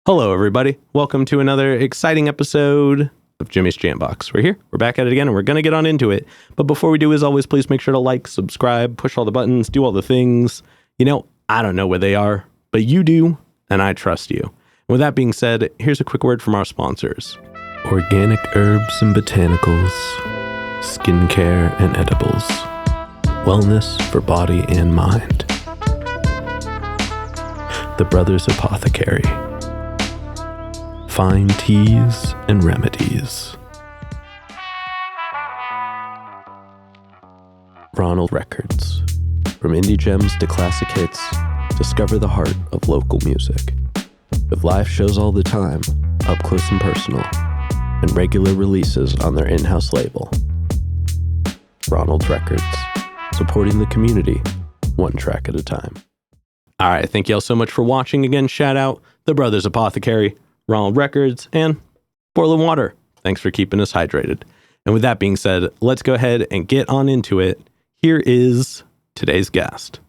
Hello, everybody. Welcome to another exciting episode of Jimmy's Jambox. We're here. We're back at it again, and we're going to get on into it. But before we do, as always, please make sure to like, subscribe, push all the buttons, do all the things. You know, I don't know where they are, but you do, and I trust you. And with that being said, here's a quick word from our sponsors. Organic herbs and botanicals, skincare and edibles, wellness for body and mind. The Brothers Apothecary. Fine teas and remedies. Ronald Records. From indie gems to classic hits, discover the heart of local music. With live shows all the time, up close and personal, and regular releases on their in-house label. Ronald Records. Supporting the community, one track at a time. All right, thank you all so much for watching. Again, shout out The Brothers Apothecary, Ronald Records, and Portland Water. Thanks for keeping us hydrated. And with that being said, let's go ahead and get on into it. Here is today's guest.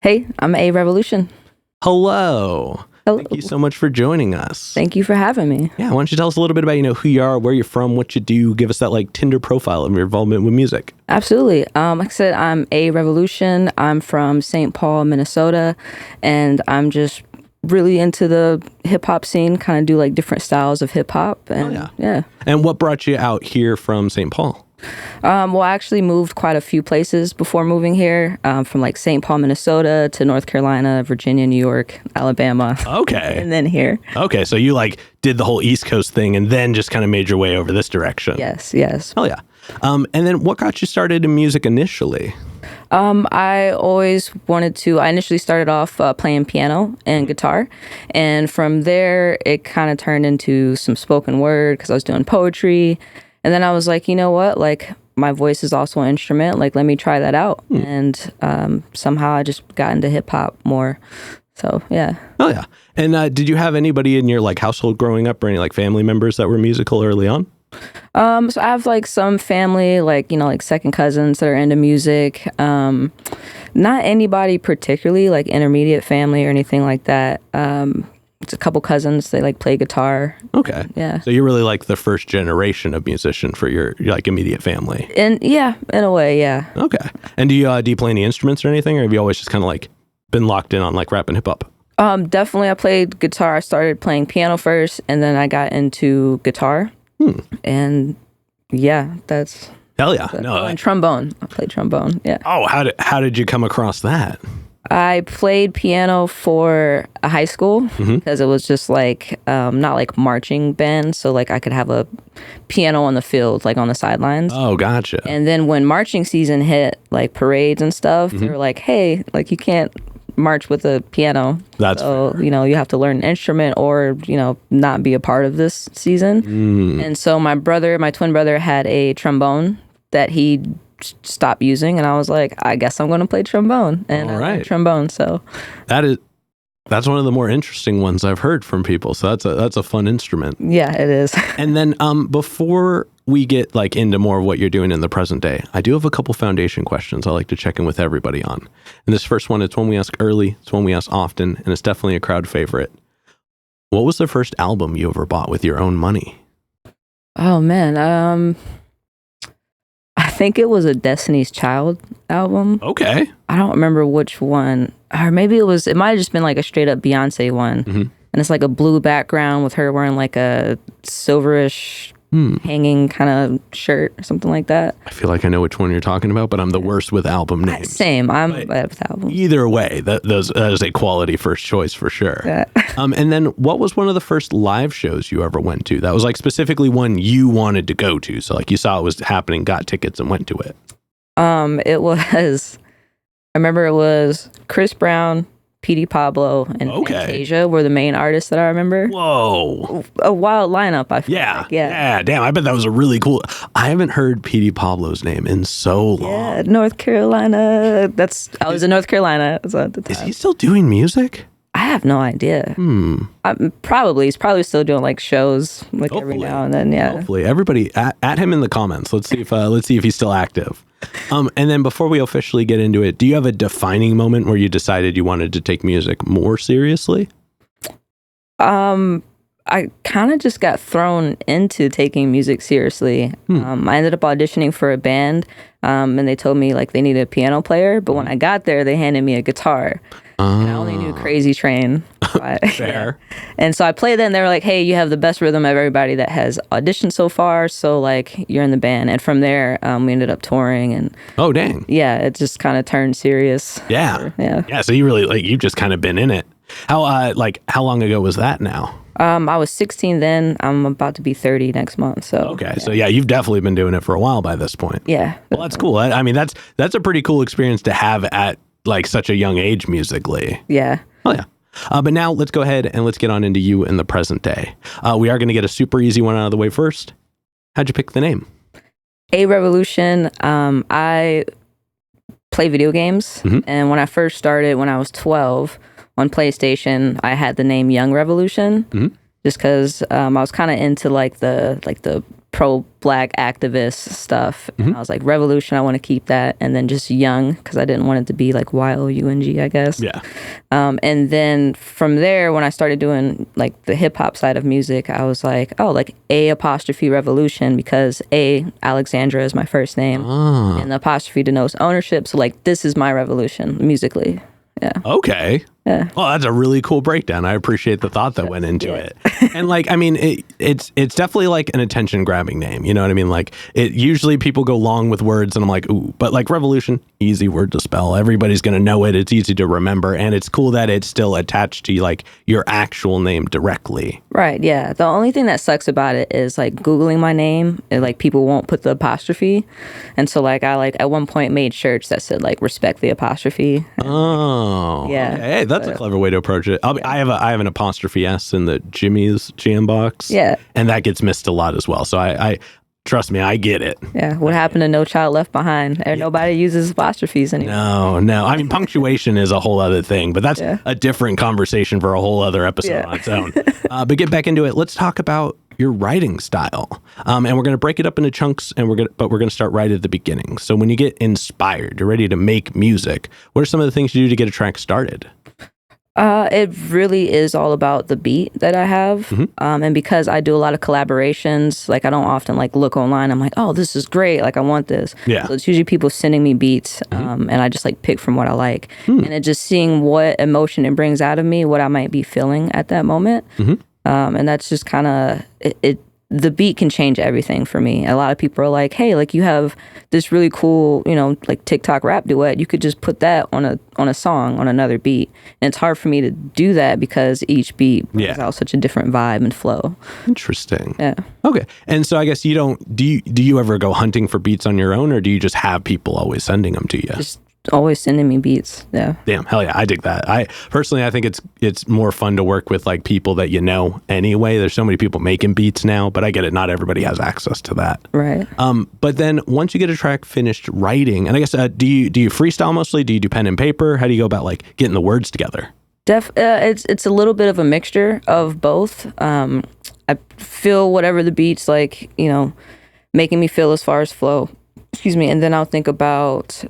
Hey, I'm A Revolution. Hello. Hello. Thank you so much for joining us. Thank you for having me. Yeah, why don't you tell us a little bit about, who you are, where you're from, what you do, give us that Tinder profile of your involvement with music. Absolutely. Like I said, I'm A Revolution. I'm from St. Paul, Minnesota, and I'm just really into the hip hop scene, kind of do different styles of hip hop. And yeah. And what brought you out here from St. Paul? Well, I actually moved quite a few places before moving here, from St. Paul, Minnesota to North Carolina, Virginia, New York, Alabama. Okay. And then here. Okay. So you did the whole East Coast thing and then just kind of made your way over this direction. Yes. Oh yeah. And then what got you started in music initially? I initially started off playing piano and guitar. And from there, it kind of turned into some spoken word because I was doing poetry. And then I was like, you know what? My voice is also an instrument. Let me try that out. And somehow I just got into hip hop more. So, yeah. Oh, yeah. And did you have anybody in your household growing up or any family members that were musical early on? So I have some family, second cousins that are into music. Not anybody particularly intermediate family or anything like that. It's a couple cousins, they play guitar. Okay. Yeah. So you're really the first generation of musician for your immediate family. And yeah, in a way, yeah. Okay. And do you play any instruments or anything, or have you always just kind of been locked in on rap and hip hop? Definitely I played guitar. I started playing piano first and then I got into guitar. And yeah, that's hell yeah. And trombone. I played trombone. Yeah. Oh, how did you come across that? I played piano for a high school because it was just not marching band, so I could have a piano on the field, on the sidelines. Oh, gotcha. And then when marching season hit, parades and stuff, they were like, hey, you can't march with a piano. That's so fair. You have to learn an instrument or not be a part of this season. And so my twin brother had a trombone that he stopped using, and I was like, I guess I'm going to play trombone. And all right. I like trombone. So that's one of the more interesting ones I've heard from people. So that's a fun instrument. Yeah, it is. And then before we get into more of what you're doing in the present day, I do have a couple foundation questions I like to check in with everybody on. And this first one, it's one we ask early, it's one we ask often, and it's definitely a crowd favorite. What was the first album you ever bought with your own money? Oh man, I think it was a Destiny's Child album. Okay. I don't remember which one. Or maybe it might have just been a straight up Beyonce one. And it's a blue background with her wearing a silverish hanging kind of shirt or something like that. I feel like I know which one you're talking about, but I'm the worst with album names. Same. I'm bad with albums. Either way, that is a quality first choice for sure. Yeah. And then what was one of the first live shows you ever went to? That was specifically one you wanted to go to. So you saw it was happening, got tickets and went to it. I remember it was Chris Brown, PD Pablo, and Fantasia were the main artists that I remember. Whoa. A wild lineup, I feel like. Yeah, damn, I bet that was a really cool... I haven't heard PD Pablo's name in so long. Yeah, North Carolina. I was in North Carolina at the time. Is he still doing music? I have no idea. He's probably still doing like shows like every now and then. Yeah. Hopefully, everybody at him in the comments. Let's see if he's still active. And then before we officially get into it, do you have a defining moment where you decided you wanted to take music more seriously? I kind of just got thrown into taking music seriously. I ended up auditioning for a band, and they told me like they needed a piano player. But when I got there, they handed me a guitar. And I only knew Crazy Train. Fair. And so I played that, and they were like, hey, you have the best rhythm of everybody that has auditioned so far. So like you're in the band. And from there, we ended up touring. And oh, dang. Yeah, it just kind of turned serious. Yeah. So you really you've just kind of been in it. How long ago was that now? I was 16 then. I'm about to be 30 next month. So okay, so yeah, you've definitely been doing it for a while by this point. Yeah. Well, that's cool. I mean, that's a pretty cool experience to have at like such a young age musically. Yeah. Oh yeah. But now let's go ahead and let's get on into you in the present day. We are going to get a super easy one out of the way first. How'd you pick the name? A Revolution. I play video games, and when I first started, when I was 12. On PlayStation, I had the name Young Revolution, just because I was kind of into like the pro-black activist stuff. And I was like, Revolution, I want to keep that, and then just Young because I didn't want it to be like YOUNG, I guess. Yeah. And then from there, when I started doing like the hip hop side of music, I was like, oh, like A' Revolution because Alexandra is my first name, and the apostrophe denotes ownership. So like, this is my revolution musically. Yeah. Okay. Yeah. Well, that's a really cool breakdown. I appreciate the thought that went into it. And like, I mean, it's definitely like an attention grabbing name. You know what I mean? Like usually people go long with words and I'm like, ooh, but like Revolution, easy word to spell. Everybody's going to know it. It's easy to remember. And it's cool that it's still attached to like your actual name directly. Right. Yeah. The only thing that sucks about it is like Googling my name, like people won't put the apostrophe. And so like I like at one point made shirts that said like respect the apostrophe. Oh. Yeah. Okay. Hey, that's a clever way to approach it. I have an apostrophe S in the Jimmy's jam box. Yeah. And that gets missed a lot as well. So I trust me, I get it. Yeah. What happened to No Child Left Behind? Nobody uses apostrophes anymore. No. I mean, punctuation is a whole other thing, but that's a different conversation for a whole other episode on its own. But get back into it. Let's talk about your writing style. And we're going to break it up into chunks, and we're going to start right at the beginning. So when you get inspired, you're ready to make music, what are some of the things you do to get a track started? It really is all about the beat that I have. And because I do a lot of collaborations, like I don't often like look online. I'm like, oh, this is great. Like I want this. Yeah. So it's usually people sending me beats, and I just like pick from what I like. And it just seeing what emotion it brings out of me, what I might be feeling at that moment. And that's just kind of it. The beat can change everything for me. A lot of people are like, hey, like you have this really cool, like TikTok rap duet. You could just put that on a song on another beat. And it's hard for me to do that because each beat brings out such a different vibe and flow. Interesting. Yeah. Okay. And so I guess do you ever go hunting for beats on your own, or do you just have people always sending them to you? Just always sending me beats. Yeah. Damn, hell yeah, I dig that. I think it's more fun to work with like people that you know anyway. There's so many people making beats now, but I get it. Not everybody has access to that. Right. But then once you get a track finished writing, and I guess do you freestyle mostly? Do you do pen and paper? How do you go about like getting the words together? It's a little bit of a mixture of both. I feel whatever the beat's like, making me feel as far as flow. Excuse me, and then I'll think about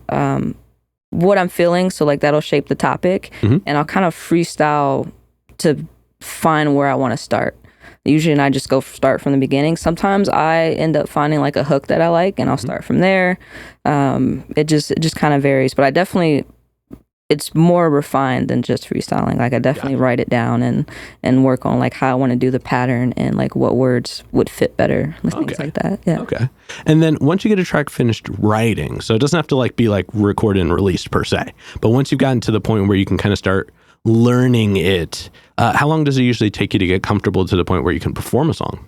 what I'm feeling, so like that'll shape the topic, and I'll kind of freestyle to find where I want to start. Usually, and I just go start from the beginning. Sometimes I end up finding like a hook that I like, and I'll start from there. It just kind of varies, but it's more refined than just freestyling. Like I definitely write it down and work on like how I want to do the pattern and like what words would fit better, things like that. Yeah. Okay. And then once you get a track finished writing, so it doesn't have to like be like recorded and released per se, but once you've gotten to the point where you can kind of start learning it, how long does it usually take you to get comfortable to the point where you can perform a song?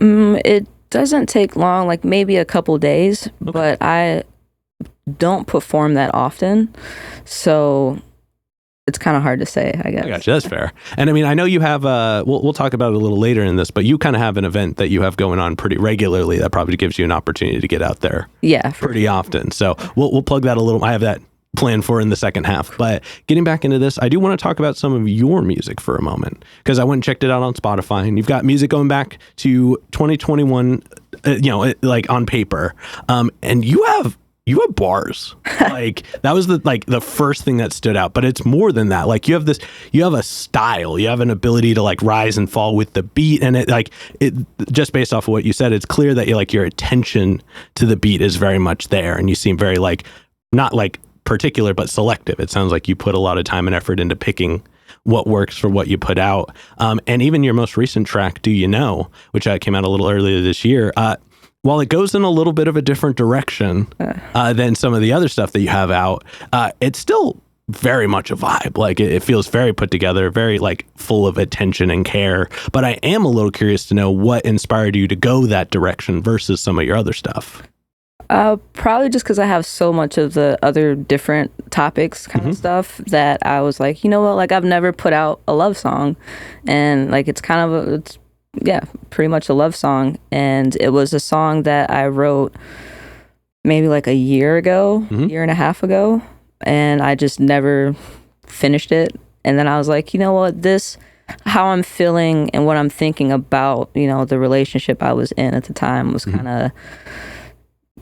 It doesn't take long, like maybe a couple days, but I don't perform that often, so It's kind of hard to say, I guess. I got you. That's fair. And I mean, I know you have, we'll talk about it a little later in this, but you kind of have an event that you have going on pretty regularly that probably gives you an opportunity to get out there pretty often. So we'll plug that a little. I have that planned for in the second half. But getting back into this, I do want to talk about some of your music for a moment, because I went and checked it out on Spotify, and you've got music going back to 2021, like on paper. And you have bars. Like that was the first thing that stood out, but it's more than that. Like you have a style, you have an ability to like rise and fall with the beat. And it just based off of what you said, it's clear that your attention to the beat is very much there. And you seem very not particular, but selective. It sounds like you put a lot of time and effort into picking what works for what you put out. And even your most recent track, Do You Know, which came out a little earlier this year, while it goes in a little bit of a different direction than some of the other stuff that you have out, it's still very much a vibe. Like it feels very put together, very full of attention and care. But I am a little curious to know what inspired you to go that direction versus some of your other stuff. Probably just because I have so much of the other different topics kind of stuff that I was like, you know what, I've never put out a love song, and it's kind of pretty much a love song. And it was a song that I wrote maybe a year ago, year and a half ago, and I just never finished it. And then I was like, you know what, how I'm feeling and what I'm thinking about, the relationship I was in at the time was kind of,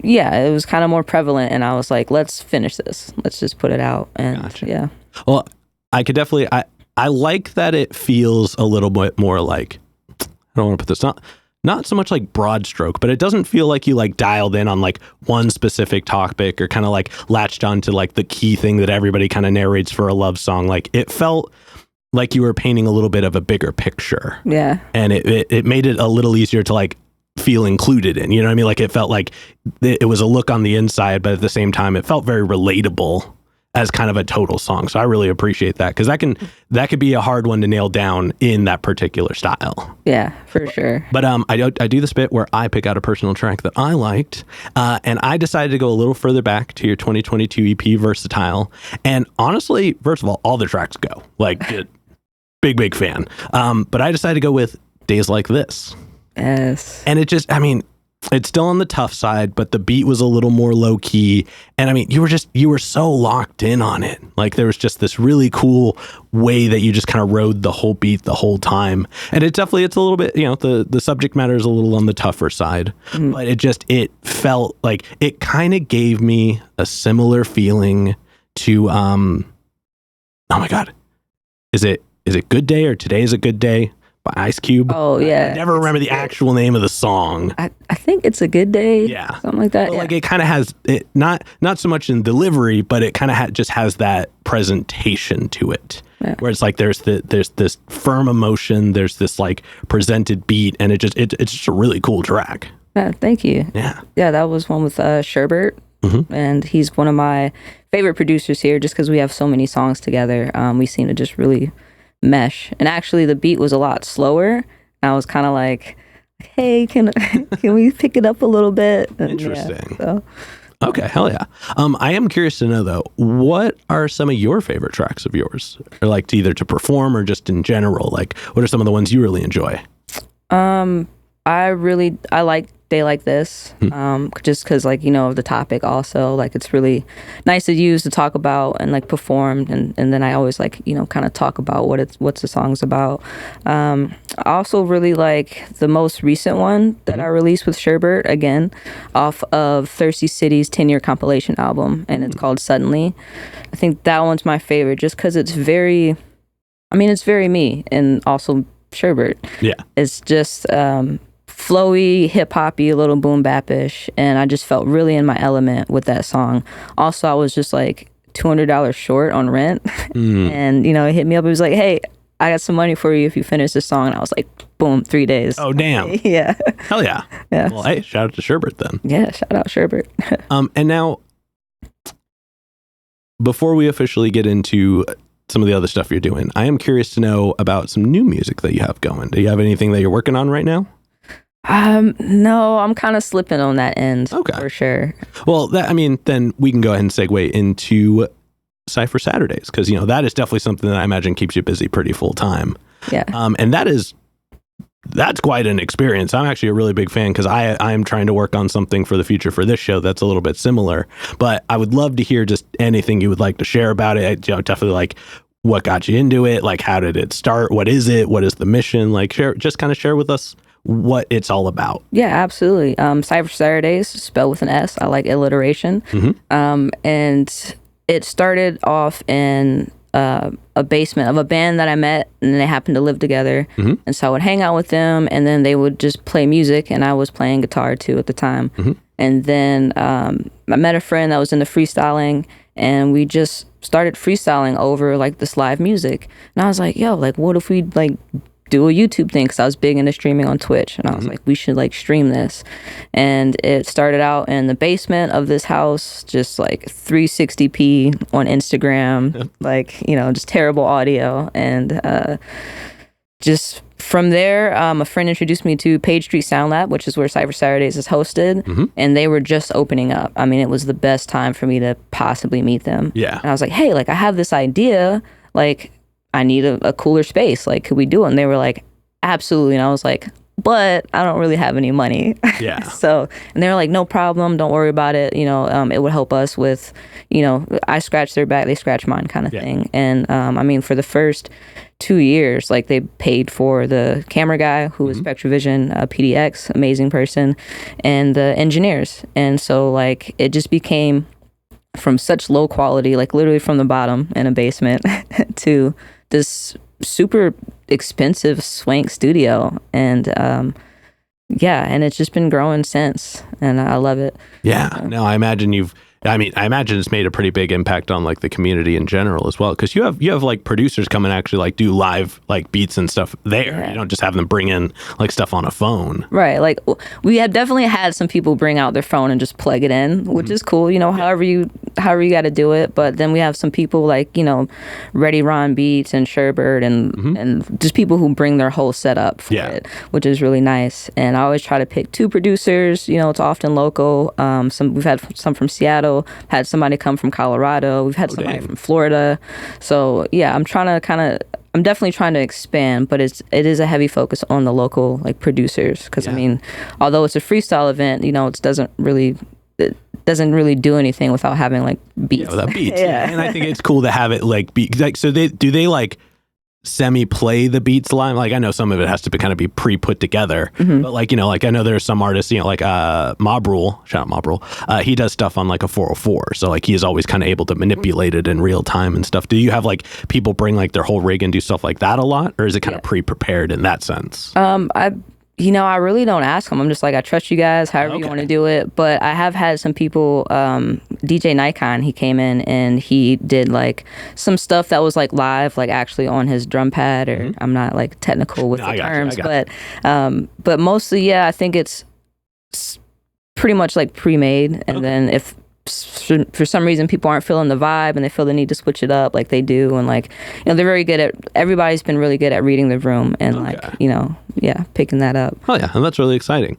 it was kind of more prevalent. And I was like, let's finish this. Let's just put it out. And gotcha. Well, I could definitely, I like that it feels a little bit more I don't want to put this, not so much broad stroke, but it doesn't feel like you dialed in on one specific topic or kind of latched on to the key thing that everybody kind of narrates for a love song. It felt like you were painting a little bit of a bigger picture. Yeah. And it made it a little easier to feel included in, you know what I mean? It felt like it was a look on the inside, but at the same time, it felt very relatable as kind of a total song. So I really appreciate that, because that could be a hard one to nail down in that particular style. Yeah, for sure. But I do this bit where I pick out a personal track that I liked, and I decided to go a little further back to your 2022 EP, Versatile. And honestly, first of all the tracks go. Big fan. But I decided to go with Days Like This. Yes. And it just, it's still on the tough side, but the beat was a little more low key. And you were so locked in on it. There was just this really cool way that you just kind of rode the whole beat the whole time. And it's a little bit, the subject matter is a little on the tougher side, but it felt like it kind of gave me a similar feeling to, oh my God, is it Good Day or Today's a Good Day by Ice Cube? Oh, yeah. I never remember the actual name of the song. I think It's a Good Day. Yeah. Something like that. But it kind of has it, not so much in delivery, but it kind of just has that presentation to it. Yeah. Where it's there's this firm emotion, there's this presented beat, and it's just a really cool track. Yeah, thank you. Yeah. Yeah, that was one with Sherbert. And he's one of my favorite producers here, just because we have so many songs together. We seem to just really mesh. And actually the beat was a lot slower. I was kind of like, hey, can we pick it up a little bit? And interesting. Okay, hell yeah. I am curious to know though, what are some of your favorite tracks of yours, or either to perform or just in general? What are some of the ones you really enjoy? I like Day Like This, just because of the topic also. It's really nice to use to talk about and perform, and then I always kind of talk about what the song's about. I also really like the most recent one that I released with Sherbert, again off of Thirsty City's 10-year compilation album, and it's called Suddenly. I think that one's my favorite just because it's very me, and also Sherbert. Yeah, it's just flowy, hip-hoppy, a little boom bap-ish, and I just felt really in my element with that song. Also, I was just $200 short on rent, and he hit me up. He was like, hey, I got some money for you if you finish this song. And I was like, boom, 3 days. Oh, damn. Yeah. Hell yeah. Yeah. Well, hey, shout out to Sherbert then. Yeah, shout out Sherbert. And now, before we officially get into some of the other stuff you're doing, I am curious to know about some new music that you have going. Do you have anything that you're working on right now? No, I'm kind of slipping on that end. Okay. For sure. Well, then we can go ahead and segue into Sypher Saturdays, because, you know, that is definitely something that I imagine keeps you busy pretty full time. Yeah. And that's quite an experience. I'm actually a really big fan because I'm trying to work on something for the future for this show that's a little bit similar. But I would love to hear just anything you would like to share about it. You know, definitely like what got you into it, like how did it start, what is it, what is the mission? Like share with us what it's all about. Yeah, absolutely. Sypher Saturdays, spelled with an S. I like alliteration. And it started off in a basement of a band that I met, and they happened to live together. And so I would hang out with them, and then they would just play music, and I was playing guitar too at the time. And then I met a friend that was into freestyling, and we just started freestyling over like this live music. And I was like, yo, like what if we like do a YouTube thing, because I was big into streaming on Twitch, and I was like, we should like stream this. And it started out in the basement of this house, just like 360p on Instagram, like, you know, just terrible audio. And just from there, a friend introduced me to Page Street Sound Lab, which is where Sypher Saturdays is hosted, and they were just opening up. I mean, it was the best time for me to possibly meet them. Yeah. And I was like, hey, like I have this idea, like I need a cooler space. Like, could we do it? And they were like, absolutely. And I was like, but I don't really have any money. Yeah. So, and they were like, no problem. Don't worry about it. You know, it would help us with, you know, I scratch their back, they scratch mine kind of thing. And I mean, for the first 2 years, like they paid for the camera guy who was Spectravision, PDX, amazing person, and the engineers. And so like, it just became from such low quality, like literally from the bottom in a basement to this super expensive swank studio. And yeah, and it's just been growing since, and I love it. Yeah. No, I imagine I imagine it's made a pretty big impact on like the community in general as well, because you have like producers come and actually like do live like beats and stuff there. Yeah. You don't just have them bring in like stuff on a phone. Right. Like we have definitely had some people bring out their phone and just plug it in, which is cool, you know, however you got to do it. But then we have some people like, you know, Ready Ron Beats and Sherbert and just people who bring their whole setup for it, which is really nice. And I always try to pick 2 producers, you know, it's often local. We've had some from Seattle, had somebody come from Colorado, we've had somebody from Florida. So yeah, I'm definitely trying to expand, but it is a heavy focus on the local like producers, because I mean, although it's a freestyle event, you know, it doesn't really do anything without having like beats. Yeah, without beats. And I think it's cool to have it like be like, so do they like semi-play the beats live? Like I know some of it has to kind of be pre-put together, but like, you know, like I know there's some artists, you know, like Mob Rule, shout out Mob Rule, he does stuff on like a 404, so like he is always kind of able to manipulate it in real time and stuff. Do you have like people bring like their whole rig and do stuff like that a lot, or is it kind of pre-prepared in that sense? I really don't ask them. I'm just like, I trust you guys, however you want to do it. But I have had some people, DJ Nikon, he came in and he did like some stuff that was like live, like actually on his drum pad, or I'm not like technical with the terms, but mostly, yeah, I think it's pretty much like pre-made. And then if for some reason people aren't feeling the vibe and they feel the need to switch it up, like they do, and like, you know, they're very good at, everybody's been really good at reading the room and like, you know, picking that up. Oh yeah, and that's really exciting.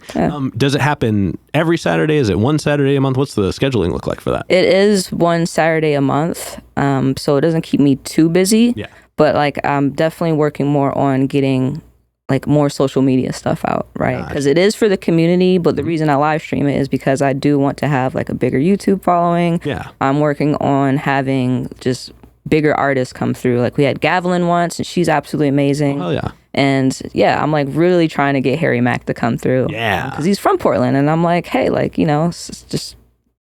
Does it happen every Saturday? Is it one Saturday a month? What's the scheduling look like for that? It is one Saturday a month, so it doesn't keep me too busy. But like I'm definitely working more on getting like more social media stuff out, right? Because it is for the community, but the reason I live stream it is because I do want to have like a bigger YouTube following. I'm working on having just bigger artists come through. Like we had Gavelin once, and she's absolutely amazing. And yeah, I'm like really trying to get Harry Mack to come through. Because he's from Portland, and I'm like, hey, like, you know, just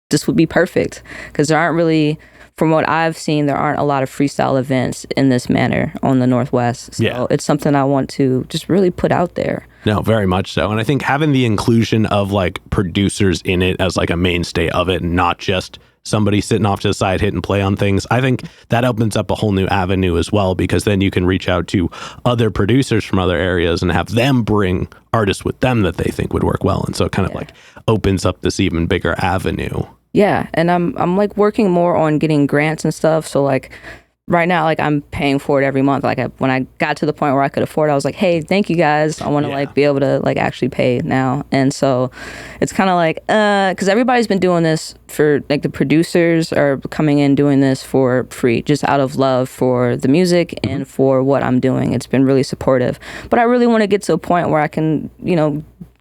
this would be perfect, because there aren't really, from what I've seen, there aren't a lot of freestyle events in this manner on the Northwest. So it's something I want to just really put out there. No, very much so. And I think having the inclusion of like producers in it as like a mainstay of it, not just somebody sitting off to the side, hit and play on things, I think that opens up a whole new avenue as well, because then you can reach out to other producers from other areas and have them bring artists with them that they think would work well. And so it kind of like opens up this even bigger avenue. Yeah, and I'm like working more on getting grants and stuff. So like right now, like I'm paying for it every month. Like when I got to the point where I could afford it, I was like, hey, thank you guys. I want to like be able to like actually pay now. And so it's kind of like, because everybody's been doing this for like the producers are coming in doing this for free, just out of love for the music and for what I'm doing. It's been really supportive. But I really want to get to a point where I can,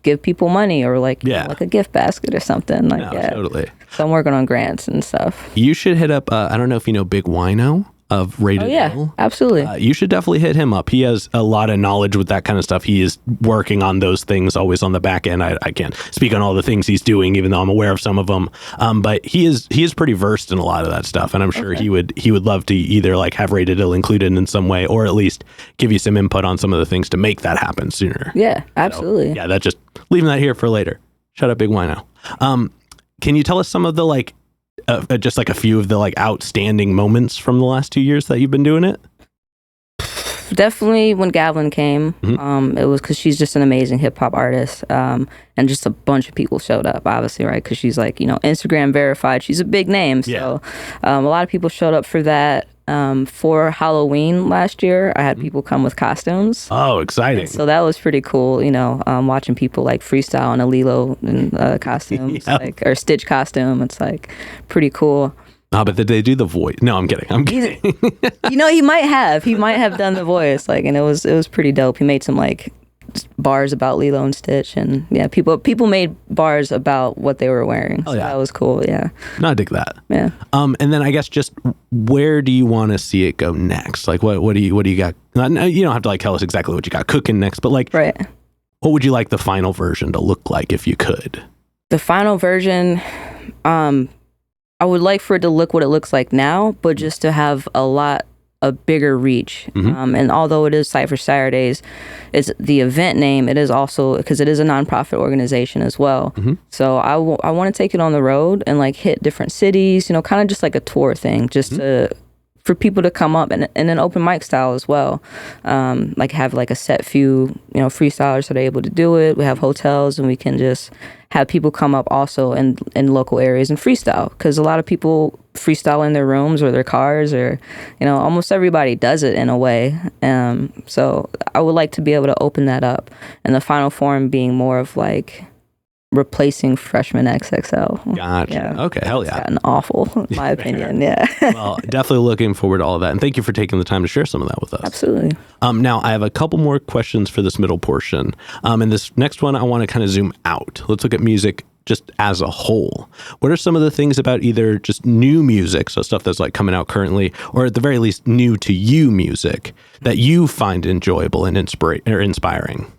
give people money or like, like a gift basket or something like that. Totally. So I'm working on grants and stuff. You should hit up, I don't know if you know Big Wino of Rated Ill. Absolutely. You should definitely hit him up. He has a lot of knowledge with that kind of stuff. He is working on those things always on the back end. I can't speak on all the things he's doing, even though I'm aware of some of them. But he is pretty versed in a lot of that stuff, and I'm sure he would love to either like have Rated Ill included in some way, or at least give you some input on some of the things to make that happen sooner. Yeah, absolutely. So, that's just leaving that here for later. Shut up, Big Wino. Can you tell us some of the like? Just like a few of the like outstanding moments from the last 2 years that you've been doing it? Definitely when Gavlin came, it was because she's just an amazing hip hop artist, and just a bunch of people showed up, obviously, right? Because she's like, Instagram verified. She's a big name, so a lot of people showed up for that. For Halloween last year, I had people come with costumes. Oh, exciting. And so that was pretty cool, watching people like freestyle in a Lilo and costumes, or Stitch costume. It's like pretty cool. But did they do the voice? No, I'm kidding. He might have done the voice, and it was pretty dope. He made some like bars about Lilo and Stitch, and people made bars about what they were wearing. So that was cool. Yeah. No, I dig that. Yeah. And then I guess just where do you want to see it go next? Like what do you got? You don't have to like tell us exactly what you got cooking next, but like, right. What would you like the final version to look like if you could? The final version, I would like for it to look what it looks like now, but just to have a bigger reach. And although it is Sypher Saturdays, it's the event name. It is also, because it is a nonprofit organization as well. So I want to take it on the road and like hit different cities, kind of just like a tour thing, just for people to come up and an open mic style as well. Like have like a set few, freestylers that are able to do it. We have hotels and we can just have people come up also in local areas and freestyle, because a lot of people freestyle in their rooms or their cars, or almost everybody does it in a way. So I would like to be able to open that up, and the final form being more of like replacing Freshman XXL. Gotcha. Yeah. Okay. Hell yeah. It's gotten awful, in my opinion. Yeah. Well, definitely looking forward to all of that. And thank you for taking the time to share some of that with us. Absolutely. Now, I have a couple more questions for this middle portion. And this next one, I want to kind of zoom out. Let's look at music just as a whole. What are some of the things about either just new music, so stuff that's like coming out currently, or at the very least new to you music, that you find enjoyable and inspiring?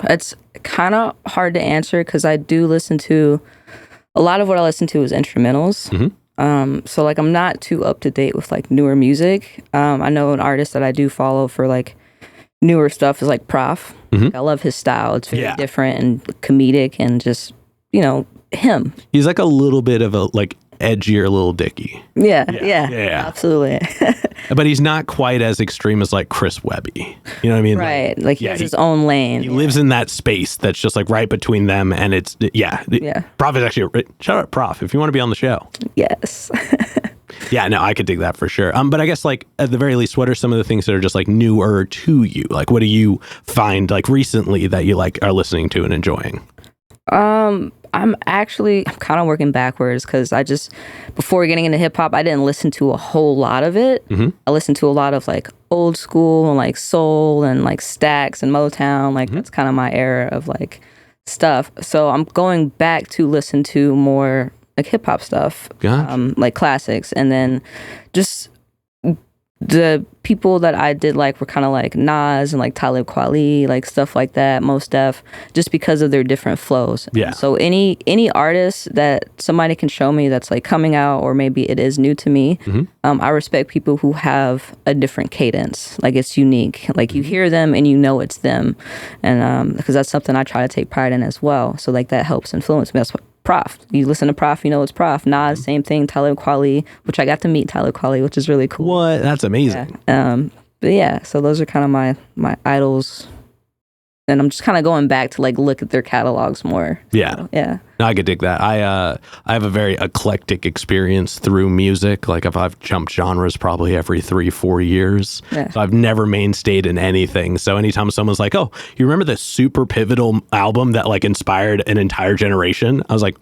It's kind of hard to answer, because I do listen to a lot of what I listen to is instrumentals. So like I'm not too up to date with like newer music. I know an artist that I do follow for like newer stuff is like Prof. Like, I love his style. It's very different and comedic, and just him. He's like a little bit of a like edgier Lil Dicky. Yeah, absolutely. But he's not quite as extreme as like Chris Webby. You know what I mean? Right. Like he has his own lane. He lives in that space that's just like right between them, and it's Prof is actually shout out Prof if you want to be on the show. Yes. Yeah, no, I could dig that for sure. But I guess like at the very least, what are some of the things that are just like newer to you? Like what do you find like recently that you like are listening to and enjoying? I'm kind of working backwards, because before getting into hip hop, I didn't listen to a whole lot of it. I listened to a lot of like old school and like soul and like Stax and Motown. Like that's kind of my era of like stuff. So I'm going back to listen to more like hip hop stuff, like classics, and then just the people that I did like were kind of like Nas and like Talib Kweli, like stuff like that, Mos Def, just because of their different flows. Yeah. So any artist that somebody can show me that's like coming out, or maybe it is new to me, I respect people who have a different cadence. Like it's unique. Like you hear them and you know it's them, and because that's something I try to take pride in as well. So like that helps influence me. That's what Prof. You listen to Prof, you know it's Prof. Nas, same thing. Talib Kweli, which I got to meet Talib Kweli, which is really cool. What? That's amazing. Yeah. But yeah, so those are kind of my idols then I'm just kind of going back to like look at their catalogs more. Yeah. So, yeah. No, I could dig that. I have a very eclectic experience through music. Like if I've jumped genres probably every 3-4 years. Yeah. So I've never mainstayed in anything. So anytime someone's like, oh, you remember this super pivotal album that like inspired an entire generation? I was like,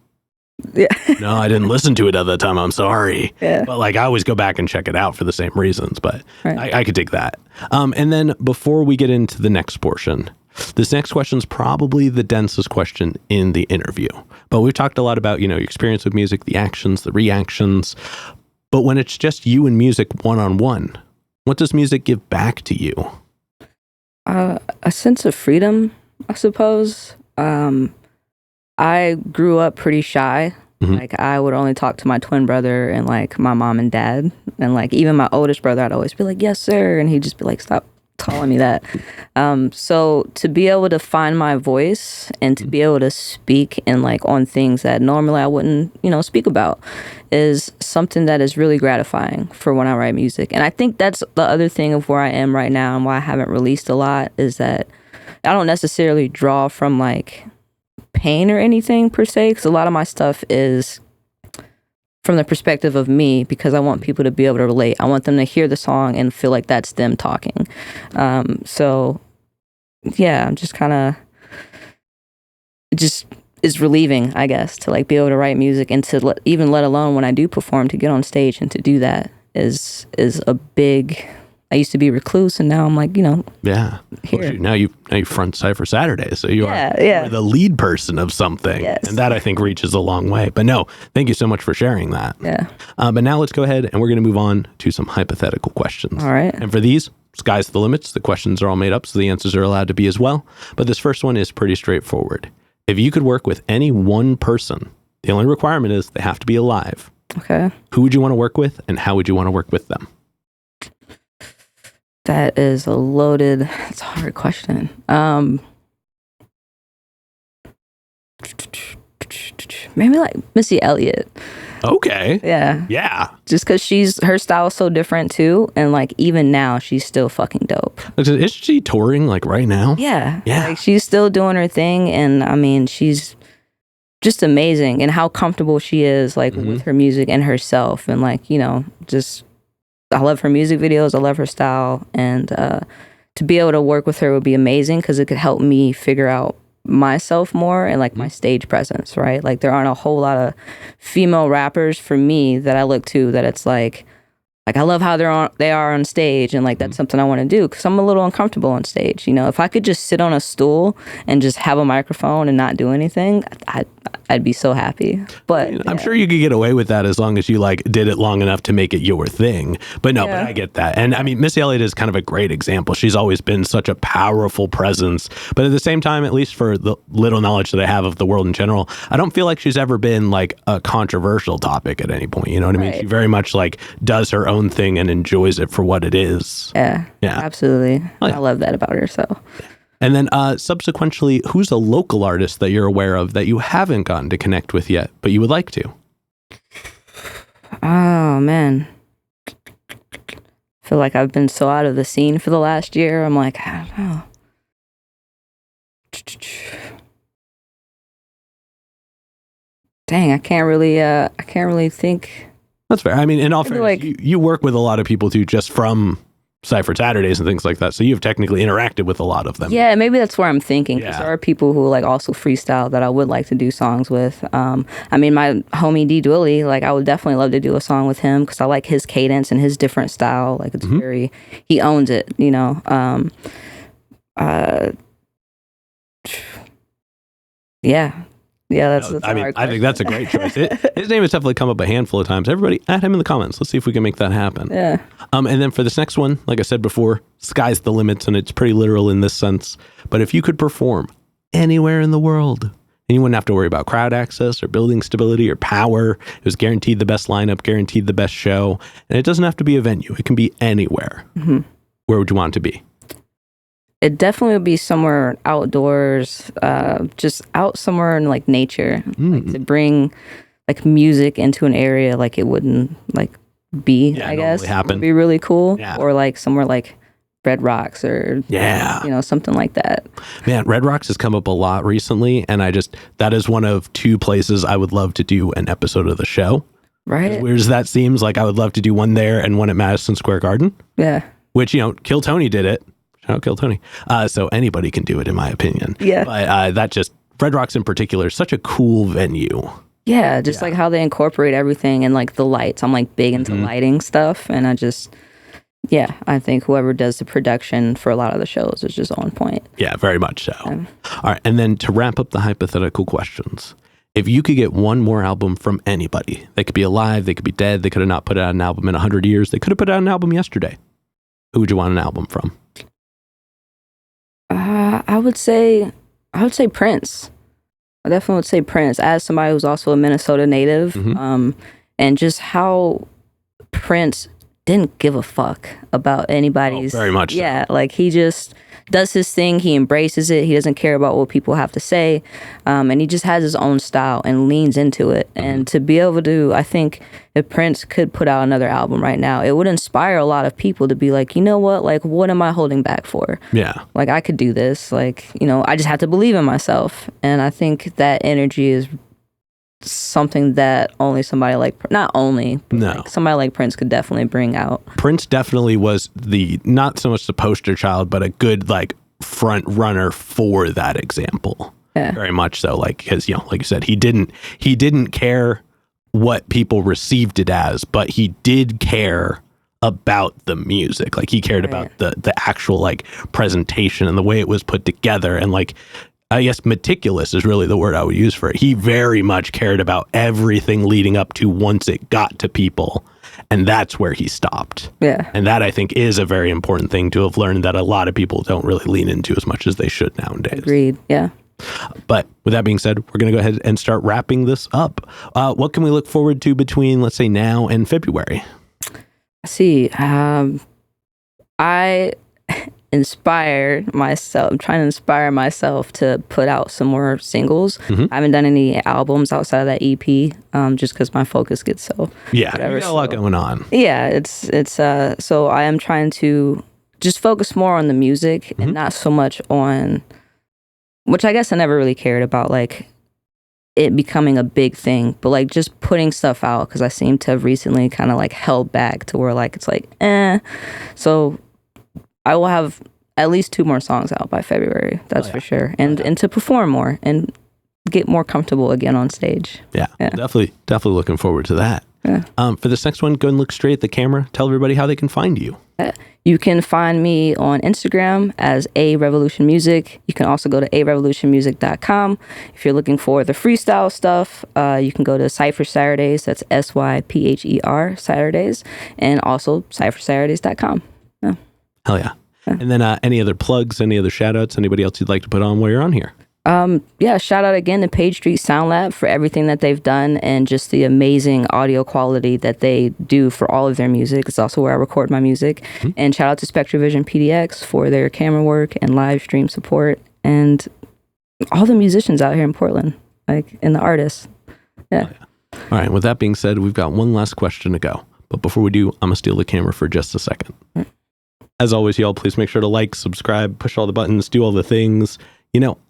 Yeah. no, I didn't listen to it at the time. I'm sorry. Yeah. But like I always go back and check it out for the same reasons. But Right. I could dig that. And then before we get into the next portion, this next question is probably the densest question in the interview. But we've talked a lot about, your experience with music, the actions, the reactions. But when it's just you and music one-on-one, what does music give back to you? A sense of freedom, I suppose. I grew up pretty shy. Mhm. Like I would only talk to my twin brother and like my mom and dad. And like even my oldest brother, I'd always be like, yes, sir. And he'd just be like, stop calling me that. So to be able to find my voice and to be able to speak and like on things that normally I wouldn't, speak about is something that is really gratifying for when I write music. And I think that's the other thing of where I am right now and why I haven't released a lot is that I don't necessarily draw from like pain or anything per se, because a lot of my stuff is from the perspective of me, because I want people to be able to relate. I want them to hear the song and feel like that's them talking. So yeah, I'm just kind of, it just is relieving, I guess, to like be able to write music and to let alone when I do perform, to get on stage and to do that is a big. I used to be recluse, and now I'm like, Yeah. here. Well, shoot, now you front Sypher Saturdays, so you are the lead person of something, Yes. and that I think reaches a long way. But no, thank you so much for sharing that. Yeah. But now let's go ahead and we're going to move on to some hypothetical questions. All right. And for these, sky's the limits. The questions are all made up, so the answers are allowed to be as well. But this first one is pretty straightforward. If you could work with any one person, the only requirement is they have to be alive. Okay. Who would you want to work with, and how would you want to work with them? That is it's a hard question. Maybe like Missy Elliott. Okay. Yeah. Yeah. Just because her style is so different too. And like even now, she's still fucking dope. Is she touring like right now? Yeah. Yeah. Like she's still doing her thing. And I mean, she's just amazing. And how comfortable she is like with her music and herself. And like, just I love her music videos. I love her style. And to be able to work with her would be amazing because it could help me figure out myself more and like my stage presence, right? Like there aren't a whole lot of female rappers for me that I look to that it's like I love how they are on stage, and like that's something I want to do because I'm a little uncomfortable on stage. If I could just sit on a stool and just have a microphone and not do anything, I'd be so happy. But I'm sure you could get away with that as long as you like did it long enough to make it your thing. But no, but I get that. And I mean, Missy Elliott is kind of a great example. She's always been such a powerful presence. But at the same time, at least for the little knowledge that I have of the world in general, I don't feel like she's ever been like a controversial topic at any point. You know what I mean? She very much like does her own thing and enjoys it for what it is. Yeah, absolutely. Oh, yeah. I love that about her. So. And then subsequently, who's a local artist that you're aware of that you haven't gotten to connect with yet, but you would like to? Oh, man. I feel like I've been so out of the scene for the last year. I'm like, I don't know. Dang, I can't really think. That's fair. I mean, in all fairness, you work with a lot of people too, just from Sypher Saturdays and things like that. So you've technically interacted with a lot of them. Yeah, maybe that's where I'm thinking. Because there are people who like also freestyle that I would like to do songs with. I mean, my homie D Dwilly, like I would definitely love to do a song with him because I like his cadence and his different style. Like it's he owns it, Yeah, that's I mean, I think that's a great choice. His name has definitely come up a handful of times. Everybody add him in the comments. Let's see if we can make that happen. Yeah. And then for this next one, like I said before, sky's the limits, and it's pretty literal in this sense. But if you could perform anywhere in the world, and you wouldn't have to worry about crowd access or building stability or power, it was guaranteed the best lineup, guaranteed the best show, and it doesn't have to be a venue. It can be anywhere. Mm-hmm. Where would you want it to be? It definitely would be somewhere outdoors, just out somewhere in like nature, like to bring like music into an area like it wouldn't like be, I guess, happen. would be really cool. Yeah. Or like somewhere like Red Rocks or something like that. Man, Red Rocks has come up a lot recently, and that is one of two places I would love to do an episode of the show. Right. As weird as that seems, like I would love to do one there and one at Madison Square Garden. Yeah. Which, Kill Tony did it. Shout out Kill Tony. So anybody can do it, in my opinion. Yeah. But Red Rocks in particular is such a cool venue. Yeah, like how they incorporate everything and like the lights. I'm like big into lighting stuff, and I think whoever does the production for a lot of the shows is just on point. Yeah, very much so. All right, and then to wrap up the hypothetical questions, if you could get one more album from anybody, they could be alive, they could be dead, they could have not put out an album in 100 years, they could have put out an album yesterday. Who would you want an album from? I would say Prince. I definitely would say Prince, as somebody who's also a Minnesota native, and just how Prince didn't give a fuck about anybody's. Very much. Yeah, like he just does his thing. He embraces it. He doesn't care about what people have to say, and he just has his own style and leans into it. And to be able to, I think, if Prince could put out another album right now, it would inspire a lot of people to be like, you know what, like, what am I holding back for? Yeah, like I could do this. Like, I just have to believe in myself. And I think that energy is something that only somebody like somebody like Prince could definitely bring out. Prince definitely was not so much the poster child, but a good like front runner for that example. Yeah, very much so. Like, because like you said, he didn't care what people received it as, but he did care about the music. Like he cared about the actual like presentation and the way it was put together, and like, I guess meticulous is really the word I would use for it. He very much cared about everything leading up to once it got to people. And that's where he stopped. Yeah. And that, I think, is a very important thing to have learned that a lot of people don't really lean into as much as they should nowadays. Agreed. Yeah. But with that being said, we're going to go ahead and start wrapping this up. What can we look forward to between, let's say, now and February? See, I inspired myself. I'm trying to inspire myself to put out some more singles. I haven't done any albums outside of that EP, just because my focus gets so you got a lot going on. Yeah, it's so I am trying to just focus more on the music and not so much on, which I guess I never really cared about, like it becoming a big thing, but like just putting stuff out, because I seem to have recently kind of like held back to where like it's like so I will have at least 2 more songs out by February. That's for sure. And to perform more and get more comfortable again on stage. Yeah. Definitely looking forward to that. Yeah. For this next one, go and look straight at the camera. Tell everybody how they can find you. You can find me on Instagram as A Revolution Music. You can also go to arevolutionmusic.com. If you're looking for the freestyle stuff, you can go to Sypher Saturdays. That's SYPHER Saturdays. And also syphersaturdays.com. Yeah. Hell yeah. And then any other plugs, any other shout outs, anybody else you'd like to put on while you're on here? Shout out again to Page Street Sound Lab for everything that they've done and just the amazing audio quality that they do for all of their music. It's also where I record my music. And shout out to SpectraVision PDX for their camera work and live stream support, and all the musicians out here in Portland, like, and the artists. Yeah. All right. With that being said, we've got one last question to go. But before we do, I'm going to steal the camera for just a second. As always, y'all, please make sure to like, subscribe, push all the buttons, do all the things.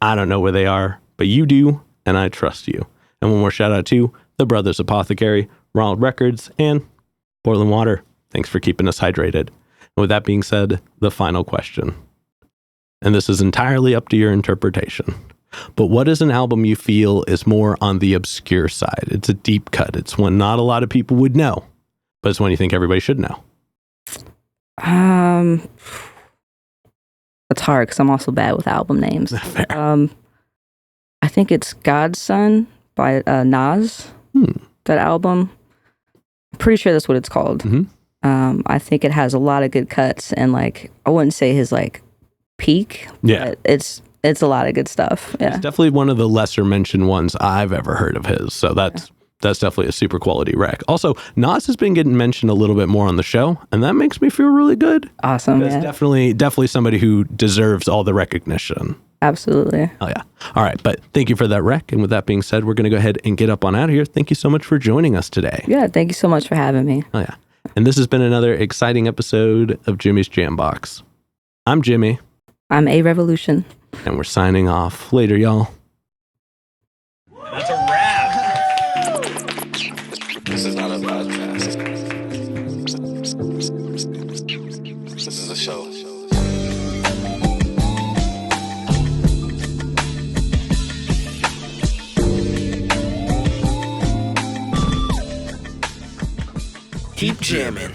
I don't know where they are, but you do, and I trust you. And one more shout out to the Brothers Apothecary, Ronald Records, and Portland Water. Thanks for keeping us hydrated. And with that being said, the final question. And this is entirely up to your interpretation. But what is an album you feel is more on the obscure side? It's a deep cut. It's one not a lot of people would know, but it's one you think everybody should know. It's hard because I'm also bad with album names. I think it's Godson by Nas. That album. I'm pretty sure that's what it's called. I think it has a lot of good cuts, and like I wouldn't say his like peak. But it's a lot of good stuff. Yeah, it's definitely one of the lesser mentioned ones I've ever heard of his. So that's definitely a super quality rec. Also, Nas has been getting mentioned a little bit more on the show, and that makes me feel really good. Awesome. It's definitely somebody who deserves all the recognition. Absolutely. Oh yeah. All right, but thank you for that rec. And with that being said, we're going to go ahead and get up on out of here. Thank you so much for joining us today. Yeah, thank you so much for having me. Oh yeah. And this has been another exciting episode of Jimmy's Jam Box. I'm Jimmy. I'm A Revolution. And we're signing off. Later, y'all. That's a wrap. This is not a podcast. This is a show. Keep jamming.